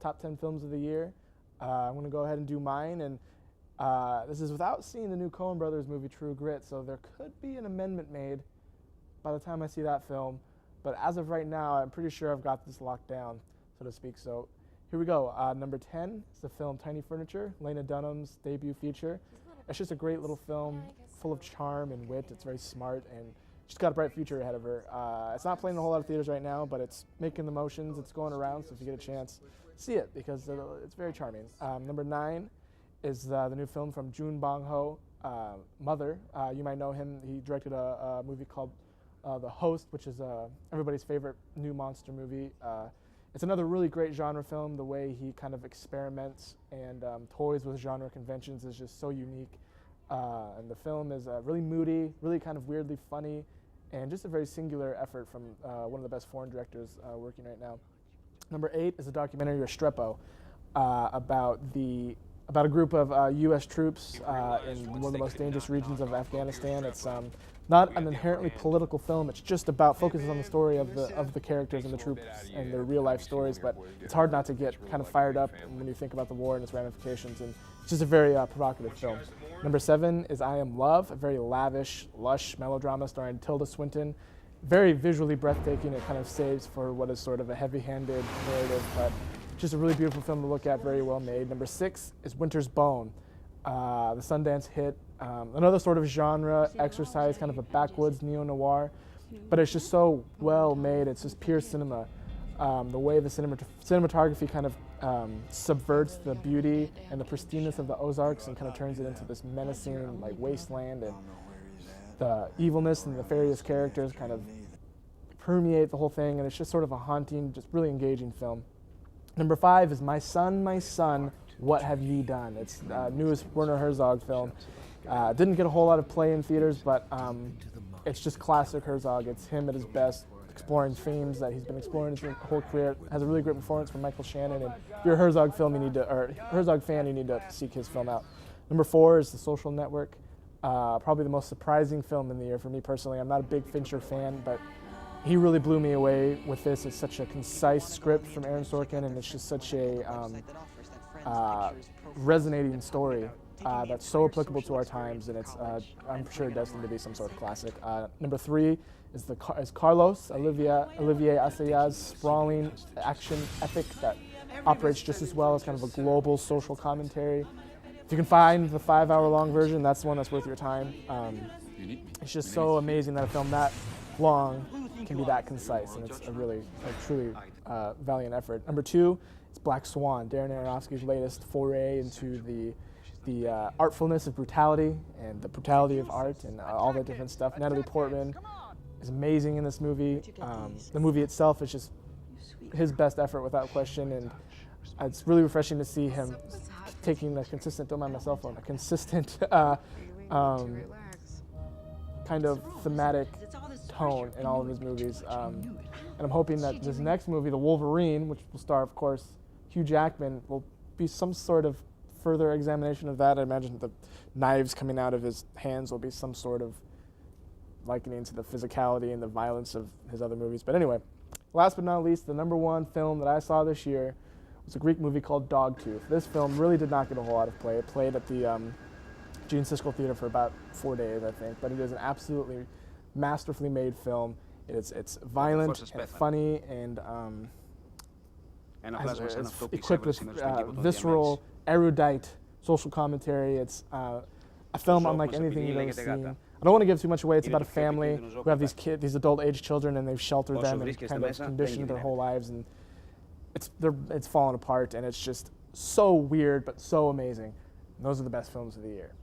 top 10 films of the year. I'm going to go ahead and do mine, and this is without seeing the new Coen Brothers movie, True Grit, so there could be an amendment made by the time I see that film. But as of right now, I'm pretty sure I've got this locked down, so to speak. So here we go. Number 10 is the film Tiny Furniture, Lena Dunham's debut feature. It's just a great little film, full of charm and wit. It's very smart, and she's got a bright future ahead of her. It's not playing in a whole lot of theaters right now, but it's making the motions. It's going around, so if you get a chance, see it, because it's very charming. Number 9 is the new film from Jun Bong-ho, Mother. You might know him. He directed a movie called The Host, which is everybody's favorite new monster movie. It's another really great genre film. The way he kind of experiments and toys with genre conventions is just so unique. And the film is really moody, really kind of weirdly funny, and just a very singular effort from one of the best foreign directors working right now. Number 8 is a documentary, Restrepo, about a group of U.S. troops in one of the most dangerous regions of Afghanistan. It's not an inherently political film. It's just focuses on the story of the characters and the troops and their real life stories. But it's hard not to get kind of fired up when you think about the war and its ramifications. And it's just a very provocative film. Number 7 is I Am Love, a very lavish, lush melodrama starring Tilda Swinton. Very visually breathtaking. It kind of saves for what is sort of a heavy-handed narrative, but just a really beautiful film to look at, very well made. Number 6 is Winter's Bone, the Sundance hit. Another sort of genre exercise, kind of a backwoods neo-noir, but it's just so well made. It's just pure cinema. The way the cinematography kind of subverts the beauty and the pristineness of the Ozarks and kind of turns it into this menacing like wasteland, and the evilness and the nefarious characters kind of permeate the whole thing, and it's just sort of a haunting, just really engaging film. Number 5 is My Son, What Have Ye Done? It's the newest Werner Herzog film. Didn't get a whole lot of play in theaters, but it's just classic Herzog. It's him at his best, exploring themes that he's been exploring his whole career. Has a really great performance from Michael Shannon, and if you're a Herzog fan, you need to seek his film out. Number 4 is The Social Network. Probably the most surprising film in the year for me personally. I'm not a big Fincher fan, but he really blew me away with this. It's such a concise script from Aaron Sorkin, and it's just such a resonating story that's so applicable to our times, and it's I'm sure destined to be some sort of classic. Number 3 is Carlos, Olivier Assayas's sprawling action epic that operates just as well as kind of a global social commentary. If you can find the 5-hour-long version, that's the one that's worth your time. It's just so amazing that a film that long can be that concise, and it's a truly valiant effort. Number 2 is Black Swan, Darren Aronofsky's latest foray into the artfulness of brutality and the brutality of art and all that different stuff. Natalie Portman is amazing in this movie. The movie itself is just his best effort without question, and it's really refreshing to see him taking a consistent, don't mind my cell phone, a consistent kind of thematic tone in all of his movies. And I'm hoping that this next movie, The Wolverine, which will star, of course, Hugh Jackman, will be some sort of further examination of that. I imagine the knives coming out of his hands will be some sort of likening to the physicality and the violence of his other movies. But anyway, last but not least, the number 1 film that I saw this year was a Greek movie called Dogtooth. This film really did not get a whole lot of play. It played at the Gene Siskel Theater for about 4 days, I think, but it is an absolutely masterfully made film. It's violent and funny, and it's equipped with visceral, erudite social commentary. It's a film unlike anything you've ever seen. I don't want to give too much away. It's about a family who have these adult-age children, and they've sheltered them and kind of conditioned their whole lives, and it's fallen apart, and it's just so weird but so amazing. And those are the best films of the year.